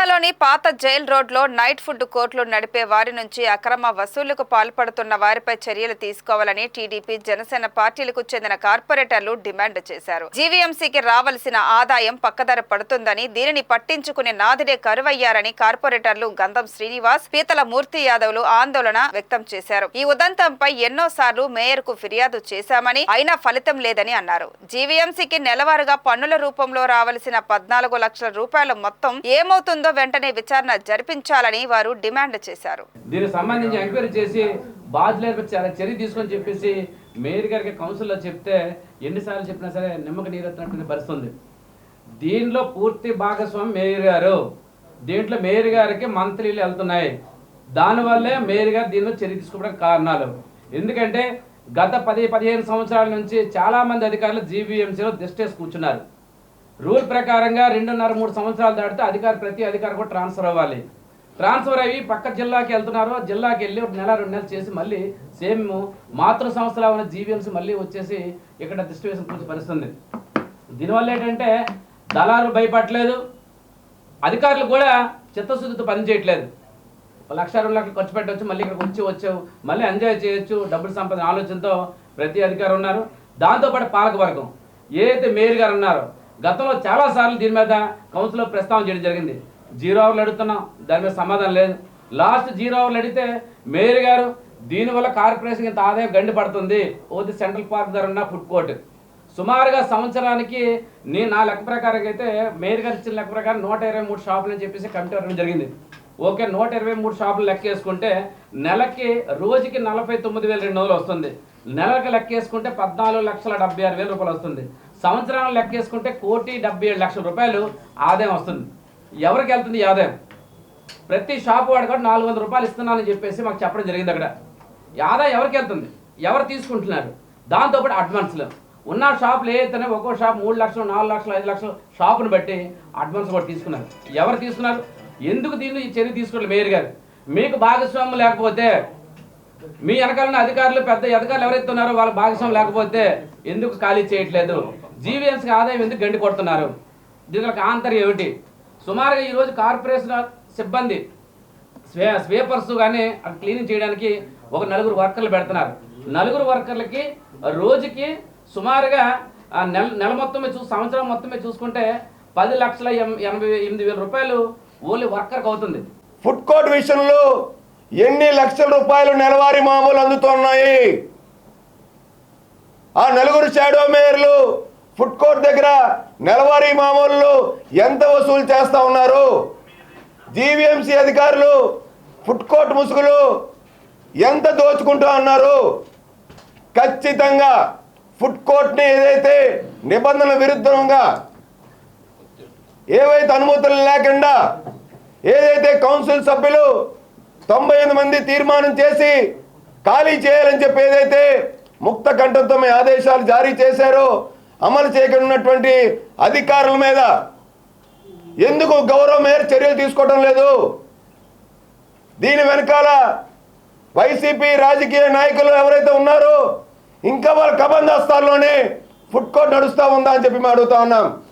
జిల్లాలోని పాత జైల్ రోడ్లో నైట్ ఫుడ్ కోర్టులు నడిపే వారి నుంచి అక్రమ వసూళ్లకు పాల్పడుతున్న వారిపై చర్యలు తీసుకోవాలని టీడీపీ జనసేన పార్టీలకు చెందిన కార్పొరేటర్లు డిమాండ్ చేశారు. జీవీఎంసీకి రావాల్సిన ఆదాయం పక్కదారి పడుతుందని, దీనిని పట్టించుకునే నాథుడే కరువయ్యారని కార్పొరేటర్లు గంధం శ్రీనివాస్, పీతల మూర్తి యాదవ్లు ఆందోళన వ్యక్తం చేశారు. ఈ ఉదంతంపై ఎన్నోసార్లు మేయర్కు ఫిర్యాదు చేశామని అయినా ఫలితం లేదని అన్నారు. జీవీఎంసీకి నెలవారీగా పన్నుల రూపంలో రావాల్సిన 14 లక్షల రూపాయల మొత్తం ఏమవుతుందో వెంటనే విచారణ జరిపించాలని వారు డిమాండ్ చేశారు. దీనికి సంబంధించి ఎంక్వైరీ చేసి బాధ్యులపై చర్య తీసుకొని చెప్పేసి మేయర్ గారికి కౌన్సిల్లో చెప్తే ఎన్నిసార్లు చెప్పినా సరే నిమ్మక నీరెత్తినట్టు పరిస్థితుంది. దీనిలో పూర్తి భాగస్వామి మేయర్ గారు. దీంట్లో మేయర్ గారికి మంత్లీలు వెళ్తున్నాయి. దానివల్లే మేయర్ గారు దీనిలో చర్య తీసుకోవడానికి కారణాలు. ఎందుకంటే గత 10-15 సంవత్సరాల నుంచి చాలామంది అధికారులు జీవీఎంసీలో దిష్టేసి కూర్చున్నారు. రూల్ ప్రకారంగా 2.5-3 సంవత్సరాలు దాటితే ప్రతి అధికారి కూడా ట్రాన్స్ఫర్ అవ్వాలి. ట్రాన్స్ఫర్ అయ్యి పక్క జిల్లాకి వెళ్తున్నారు. జిల్లాకి వెళ్ళి 1 నెల 2 నెలలు చేసి మళ్ళీ సేమ్ మాతృ సంస్థలో ఉన్న జీవీఎంసీ మళ్ళీ వచ్చేసి ఇక్కడ దిష్టి వేసిన కూర్చొని పరిస్థితుంది. దీనివల్ల ఏంటంటే దళారులు భయపడలేదు, అధికారులు కూడా చిత్తశుద్ధితో పనిచేయట్లేదు. 1 లక్ష 2 లక్షలు ఖర్చు పెట్టవచ్చు, మళ్ళీ ఇక్కడికి వచ్చావు మళ్ళీ ఎంజాయ్ చేయొచ్చు, డబ్బులు సంపాదన ఆలోచనతో ప్రతి అధికారి ఉన్నారు. దాంతోపాటు పాలకవర్గం ఏదైతే మేయర్ గారు ఉన్నారో గతంలో చాలాసార్లు దీని మీద కౌన్సిల్లో ప్రస్తావన చేయడం జరిగింది. 0 అవర్లు అడుగుతున్నాం, దాని మీద సమాధానం లేదు. లాస్ట్ 0 అవర్లు అడిగితే మేయర్ గారు దీనివల్ల కార్పొరేషన్ ఇంత ఆదాయం గండి పడుతుంది, ఓది సెంట్రల్ పార్క్ ధర ఉన్న ఫుడ్ కోర్ట్ సుమారుగా సంవత్సరానికి నా లెక్క ప్రకారం అయితే మేయర్ గారు ఇచ్చిన లెక్క ప్రకారం 123 షాపులు అని చెప్పేసి కమిటీ అవ్వడం జరిగింది. ఓకే, 123 షాపులు లెక్క వేసుకుంటే నెలకి రోజుకి 49,200 వస్తుంది. నెలకి లెక్క వేసుకుంటే 14,76,000 రూపాయలు వస్తుంది. సంవత్సరాలు లెక్క వేసుకుంటే 1,77,00,000 రూపాయలు ఆదాయం వస్తుంది. ఎవరికి వెళ్తుంది ఈ ఆదాయం? ప్రతి షాపు వాడు కూడా 400 రూపాయలు ఇస్తున్నానని చెప్పేసి మాకు చెప్పడం జరిగింది. అక్కడ ఈ ఆదాయం ఎవరికి వెళ్తుంది, ఎవరు తీసుకుంటున్నారు? దాంతోపాటు అడ్వాన్స్లో ఉన్న షాపులు ఏదైతేనే ఒక్కో షాప్ 3 లక్షలు 4 లక్షలు 5 లక్షలు షాపును బట్టి అడ్వాన్స్ కూడా తీసుకున్నారు. ఎవరు తీసుకున్నారు? ఎందుకు దీన్ని ఈ చర్య తీసుకోవాలి? మేయర్ గారు మీకు భాగస్వామ్యం లేకపోతే, మీ వెనకాల అధికారులు పెద్ద అధికారులు ఎవరైతే ఉన్నారో వాళ్ళ భాగస్వామ్యం లేకపోతే ఎందుకు ఖాళీ చేయట్లేదు? జీవీఎంసీకి ఆదాయం ఎందుకు గండి కొడుతున్నారు? దీనికి ఆంతర్యం ఏమిటి? సుమారుగా ఈరోజు కార్పొరేషన్ సిబ్బంది స్వీపర్స్ కానీ క్లీనింగ్ చేయడానికి ఒక 4 వర్కర్లు పెడుతున్నారు. 4 వర్కర్లకి రోజుకి సుమారుగా నెల మొత్తమే సంవత్సరం మొత్తమే చూసుకుంటే 10,88,000 రూపాయలు ఓన్లీ వర్కర్కి అవుతుంది. ఫుడ్ కోర్ట్ విషయంలో ఎన్ని లక్షల రూపాయలు నెలవారీ మామూలు అందుతున్నాయి? ఆ 4 షాడో మేయర్లు ఫుడ్ కోర్ట్ దగ్గర నెలవారీ మామూలు ఎంత వసూలు చేస్తూ ఉన్నారు? జీవీఎంసీ అధికారులు ఫుడ్ కోర్ట్ ముసుగులు ఎంత దోచుకుంటూ ఉన్నారు? ఖచ్చితంగా ఫుడ్ కోర్ట్ని ఏదైతే నిబంధనల విరుద్ధంగా ఏవైతే అనుమతులు లేకుండా ఏదైతే కౌన్సిల్ సభ్యులు 98 మంది తీర్మానం చేసి ఖాళీ చేయాలని చెప్పి ఏదైతే ముక్త కంఠంతో ఆదేశాలు జారీ చేశారో అమలు చేయనున్నటువంటి అధికారుల మీద ఎందుకు గౌరవ మేయర్ చర్యలు తీసుకోవడం లేదు? దీని వెనకాల వైసీపీ రాజకీయ నాయకులు ఎవరైతే ఉన్నారో ఇంకా వాళ్ళ కబంధాస్తాల్లోనే ఫుడ్ కోర్ట్ నడుస్తూ ఉందా అని చెప్పి మేము అడుగుతా ఉన్నాం.